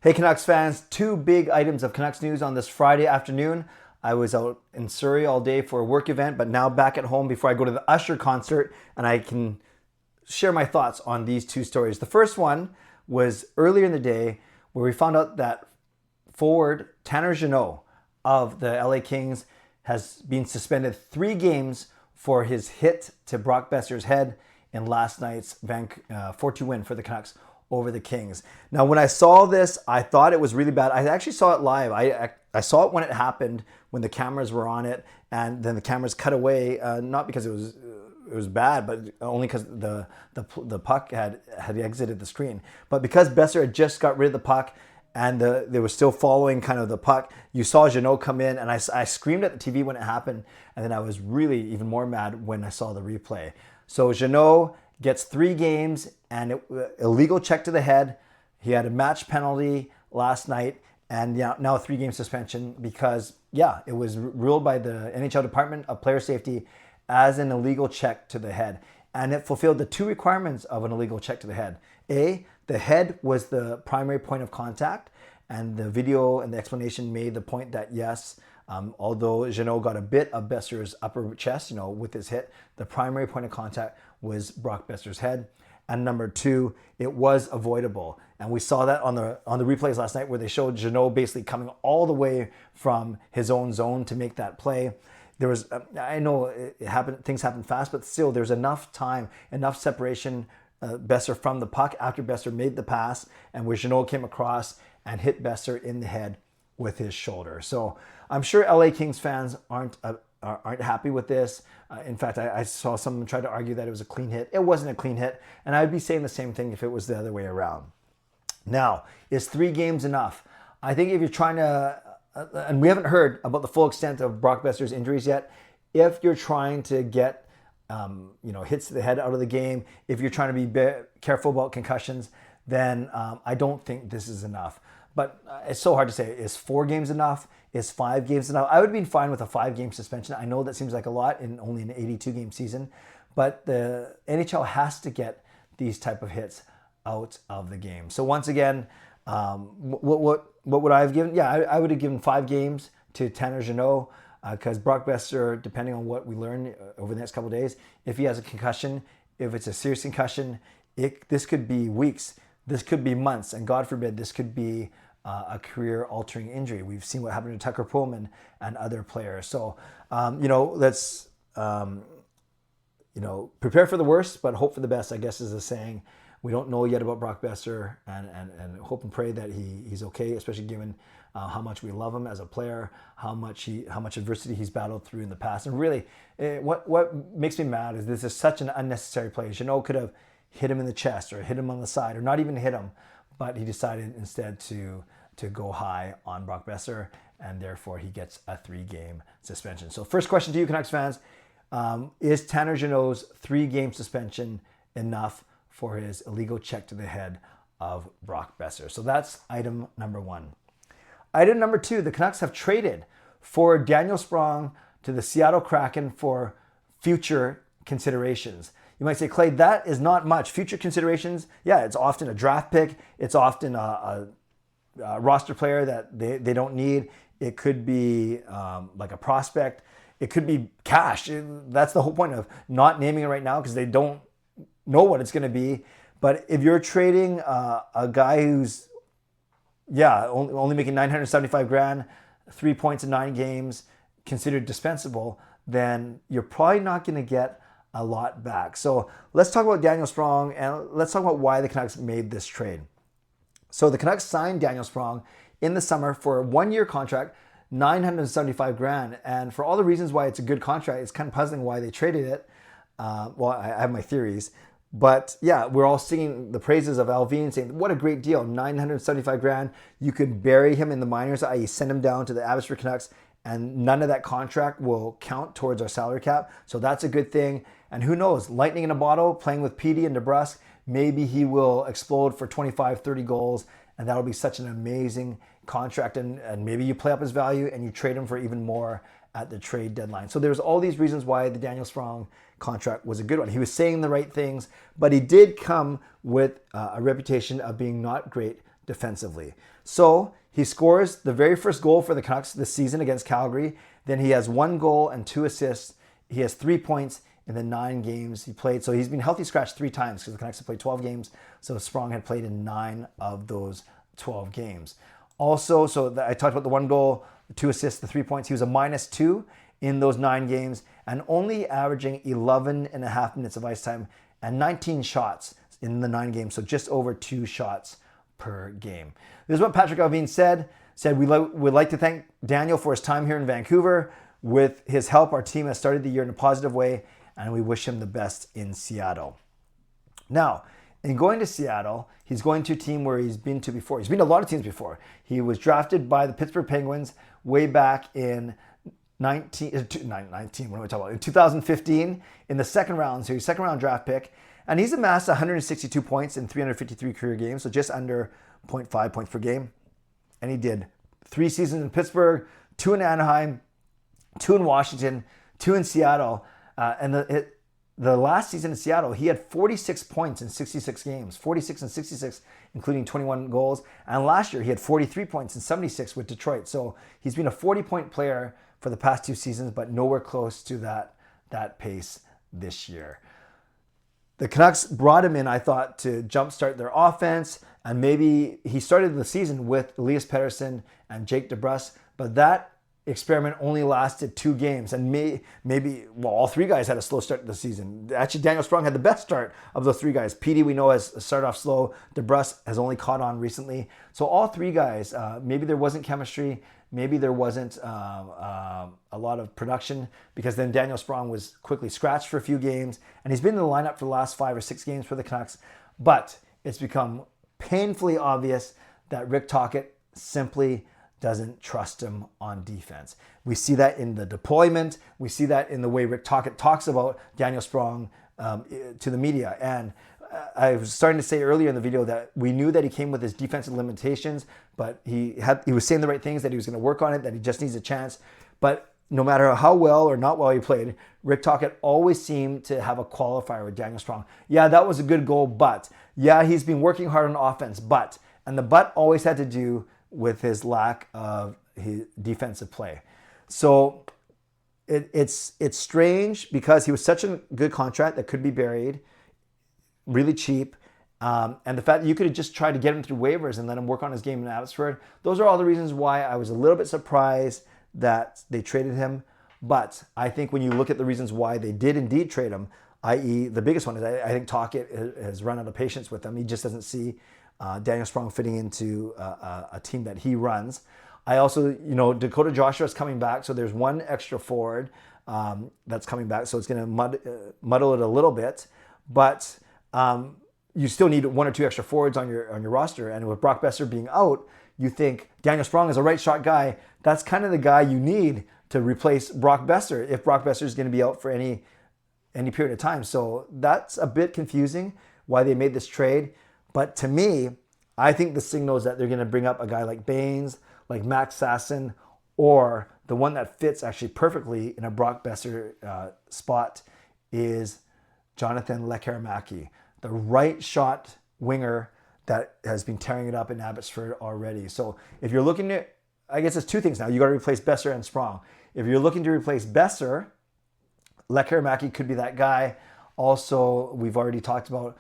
Hey Canucks fans, two big items of Canucks news on this Friday afternoon. I was out in Surrey all day for a work event, but now back at home before I go to the Usher concert, and I can share my thoughts on these two stories. The first one was earlier in the day where we found out that forward Tanner Jeannot of the LA Kings has been suspended 3 games for his hit to Brock Boeser's head in last night's 4-2 win for the Canucks over the Kings. Now, when I saw this, I thought it was really bad. I actually saw it live. I saw it when it happened, when the cameras were on it, and then the cameras cut away, not because it was bad, but only because the puck had exited the screen. But because Boeser had just got rid of the puck, and they were still following kind of the puck, you saw Jeannot come in, and I screamed at the TV when it happened, and then I was really even more mad when I saw the replay. So Jeannot gets 3 games and illegal check to the head. He had a match penalty last night, and now a 3-game suspension because, it was ruled by the NHL Department of Player Safety as an illegal check to the head. And it fulfilled the 2 requirements of an illegal check to the head. A, the head was the primary point of contact, and the video and the explanation made the point that yes, although Jeannot got a bit of Boeser's upper chest, with his hit, the primary point of contact was Brock Boeser's head. And number 2, it was avoidable. And we saw that on the replays last night where they showed Jeannot basically coming all the way from his own zone to make that play. There was, I know it happened, things happen fast, but still there's enough time, enough separation, Boeser from the puck after Boeser made the pass, and where Jeannot came across and hit Boeser in the head with his shoulder. So I'm sure LA Kings fans aren't happy with this. In fact, I saw someone try to argue that it was a clean hit. It wasn't a clean hit, and I'd be saying the same thing if it was the other way around. Now, is 3 games enough? I think if you're trying to, and we haven't heard about the full extent of Brock Boeser's injuries yet, if you're trying to get hits to the head out of the game, if you're trying to be careful about concussions, then I don't think this is enough. But it's so hard to say. Is 4 games enough? Is 5 games enough? I would be fine with a 5-game suspension. I know that seems like a lot in only an 82-game season, but the NHL has to get these type of hits out of the game. So once again, what would I have given? I would have given 5 games to Tanner Jeannot because Brock Boeser, depending on what we learn over the next couple of days, if he has a concussion, if it's a serious concussion, this could be weeks. This could be months, and God forbid, this could be a career-altering injury. We've seen what happened to Tucker Pullman and other players. So, let's prepare for the worst, but hope for the best, I guess is the saying. We don't know yet about Brock Boeser, and hope and pray that he's okay, especially given how much we love him as a player, how much adversity he's battled through in the past. And really, what makes me mad is this is such an unnecessary play. Jeannot could have hit him in the chest or hit him on the side or not even hit him, but he decided instead to go high on Brock Boeser, and therefore he gets a 3-game suspension. So first question to you Canucks fans, is Tanner Jeannot's 3-game suspension enough for his illegal check to the head of Brock Boeser? So that's item number 1. Item number 2, the Canucks have traded for Daniel Sprong to the Seattle Kraken for future considerations. You might say, Clay, that is not much. Future considerations, it's often a draft pick. It's often a roster player that they don't need. It could be like a prospect. It could be cash. That's the whole point of not naming it right now because they don't know what it's going to be. But if you're trading a guy who's, only making $975,000, 3 points in 9 games, considered dispensable, then you're probably not going to get a lot back. So let's talk about Daniel Sprong, and let's talk about why the Canucks made this trade. So the Canucks signed Daniel Sprong in the summer for a 1-year contract, $975,000. And for all the reasons why it's a good contract, it's kind of puzzling why they traded it. I have my theories. But we're all singing the praises of Alvin, saying, what a great deal, $975,000. You could bury him in the minors, i.e. send him down to the Abbotsford Canucks, and none of that contract will count towards our salary cap. So that's a good thing. And who knows, lightning in a bottle, playing with Petey and DeBrusque, maybe he will explode for 25, 30 goals, and that'll be such an amazing contract. And maybe you play up his value and you trade him for even more at the trade deadline. So there's all these reasons why the Daniel Sprong contract was a good one. He was saying the right things, but he did come with a reputation of being not great defensively. So he scores the very first goal for the Canucks this season against Calgary. Then he has 1 goal and 2 assists. He has 3 points in the 9 games he played. So he's been healthy scratched 3 times because the Canucks have played 12 games. So Sprong had played in 9 of those 12 games. Also, I talked about the 1 goal, 2 assists, the 3 points. He was a -2 in those 9 games and only averaging 11.5 minutes of ice time and 19 shots in the 9 games. So just over 2 shots per game. This is what Patrick Allvin said. We'd like to thank Daniel for his time here in Vancouver. With his help, our team has started the year in a positive way, and we wish him the best in Seattle. Now, in going to Seattle, he's going to a team where he's been to before. He's been to a lot of teams before. He was drafted by the Pittsburgh Penguins way back in 2015 in the second round. So he's a second round draft pick. And he's amassed 162 points in 353 career games, so just under 0.5 points per game. And he did 3 seasons in Pittsburgh, 2 in Anaheim, 2 in Washington, 2 in Seattle. And the last season in Seattle, he had 46 points in 66 games, 46 and 66, including 21 goals. And last year, he had 43 points in 76 with Detroit. So he's been a 40-point player for the past 2 seasons, but nowhere close to that pace this year. The Canucks brought him in, I thought, to jumpstart their offense. And maybe he started the season with Elias Pettersson and Jake DeBrusk, but that experiment only lasted 2 games. And maybe all 3 guys had a slow start to the season. Actually, Daniel Sprong had the best start of those 3 guys. Petey, we know, has started off slow. DeBrusk has only caught on recently. So all 3 guys, maybe there wasn't chemistry. Maybe there wasn't a lot of production, because then Daniel Sprong was quickly scratched for a few games, and he's been in the lineup for the last 5 or 6 games for the Canucks. But it's become painfully obvious that Rick Tocchet simply doesn't trust him on defense. We see that in the deployment. We see that in the way Rick Tocchet talks about Daniel Sprong to the media. And I was starting to say earlier in the video that we knew that he came with his defensive limitations, but he was saying the right things, that he was going to work on it, that he just needs a chance. But no matter how well or not well he played, Rick Tocchet always seemed to have a qualifier with Daniel Sprong. Yeah, that was a good goal, but yeah, he's been working hard on offense, but, and the but always had to do with his lack of his defensive play. So it's strange, because he was such a good contract that could be buried, really cheap, and the fact that you could have just tried to get him through waivers and let him work on his game in Abbotsford. Those are all the reasons why I was a little bit surprised that they traded him. But I think when you look at the reasons why they did indeed trade him, i.e. the biggest one is I think Tocchet has run out of patience with him. He just doesn't see Daniel Sprong fitting into a team that he runs. I also, Dakota Joshua is coming back, so there's 1 extra forward that's coming back, so it's going to muddle it a little bit. But you still need 1 or 2 extra forwards on your roster. And with Brock Boeser being out, you think Daniel Sprong is a right shot guy. That's kind of the guy you need to replace Brock Boeser if Brock Boeser is going to be out for any period of time. So that's a bit confusing why they made this trade. But to me, I think the signal is that they're going to bring up a guy like Baines, like Max Sasson, or the one that fits actually perfectly in a Brock Boeser spot is Jonathan Lekkerimäki, the right shot winger that has been tearing it up in Abbotsford already. So if you're looking to, I guess it's 2 things now. You got to replace Boeser and Sprong. If you're looking to replace Boeser, Lekkerimäki could be that guy. Also, we've already talked about,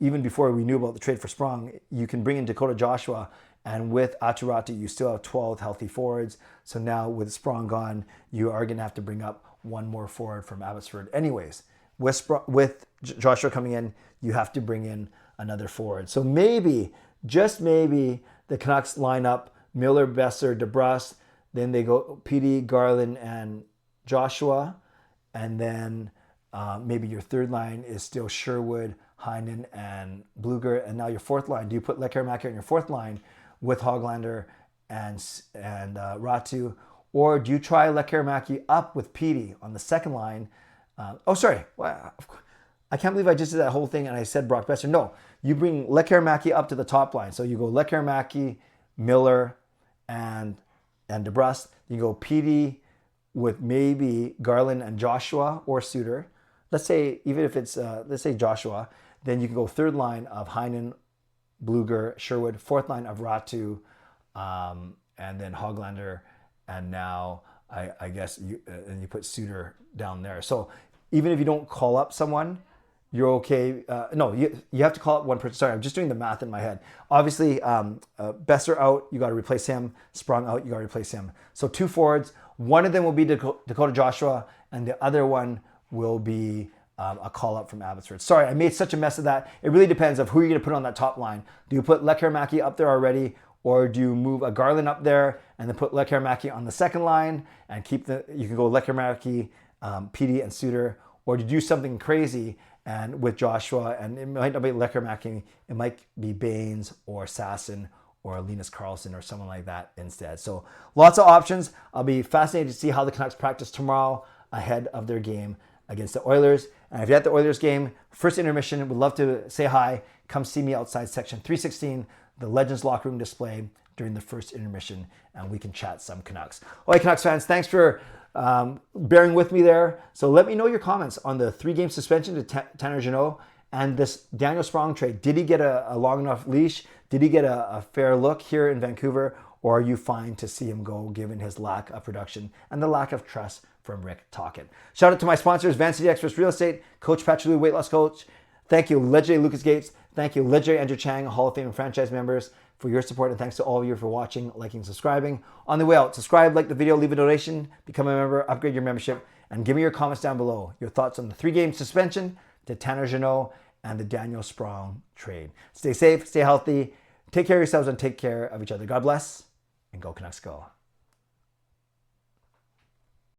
even before we knew about the trade for Sprong, you can bring in Dakota Joshua, and with Aturati, you still have 12 healthy forwards. So now with Sprong gone, you are going to have to bring up 1 more forward from Abbotsford. Anyways, with Joshua coming in, you have to bring in another forward. So maybe, just maybe, the Canucks line up Miller, Boeser, DeBrusk, then they go Petey, Garland, and Joshua, and then maybe your 3rd line is still Sherwood, Heinen, and Bluger, and now your 4th line. Do you put Lekkerimäki on your 4th line with Hoglander and Ratu, or do you try Lekkerimäki up with Petey on the 2nd line? I can't believe I just did that whole thing and I said Brock Boeser. No, you bring Lekkerimäki up to the top line. So you go Lekkerimäki, Miller, and DeBrusk. You go Petey with maybe Garland and Joshua or Suter. Let's say, even if it's, let's say Joshua, then you can go 3rd line of Heinen, Bluger, Sherwood, fourth line of Ratu, and then Hoglander, and now I guess and you put Suter down there. So even if you don't call up someone, you're okay. No, you have to call up one person. Sorry, I'm just doing the math in my head. Obviously, Boeser out, you got to replace him. Sprong out, you got to replace him. So 2 forwards. One of them will be Dakota Joshua, and the other one will be a call up from Abbotsford. Sorry, I made such a mess of that. It really depends of who you're going to put on that top line. Do you put Lekharmaki up there already, or do you move a Garland up there and then put Lekharmaki on the second line and keep you can go Lekharmaki, PD, and Suter, or to do something crazy and with Joshua, and it might not be Lekharmaki, it might be Baines or Sasson or Linus Karlsson or someone like that instead. So lots of options. I'll be fascinated to see how the Canucks practice tomorrow ahead of their game against the Oilers. And if you're at the Oilers game, first intermission, would love to say hi. Come see me outside section 316, the Legends locker room display during the first intermission, and we can chat some Canucks. All right, Canucks fans, thanks for bearing with me there. So let me know your comments on the 3-game suspension to Tanner Jeannot and this Daniel Sprong trade. Did he get a long enough leash? Did he get a fair look here in Vancouver? Or are you fine to see him go given his lack of production and the lack of trust from Rick Tocchet? Shout out to my sponsors, Van City Express Real Estate, Coach Patrick Lou, weight loss coach. Thank you, legendary Lucas Gates. Thank you, legendary Andrew Chang, Hall of Fame and franchise members, for your support, and thanks to all of you for watching, liking, subscribing. On the way out, subscribe, like the video, leave a donation, become a member, upgrade your membership, and give me your comments down below. Your thoughts on the 3-game suspension to Tanner Jeannot and the Daniel Sprong trade. Stay safe, stay healthy, take care of yourselves, and take care of each other. God bless, and go Canucks go.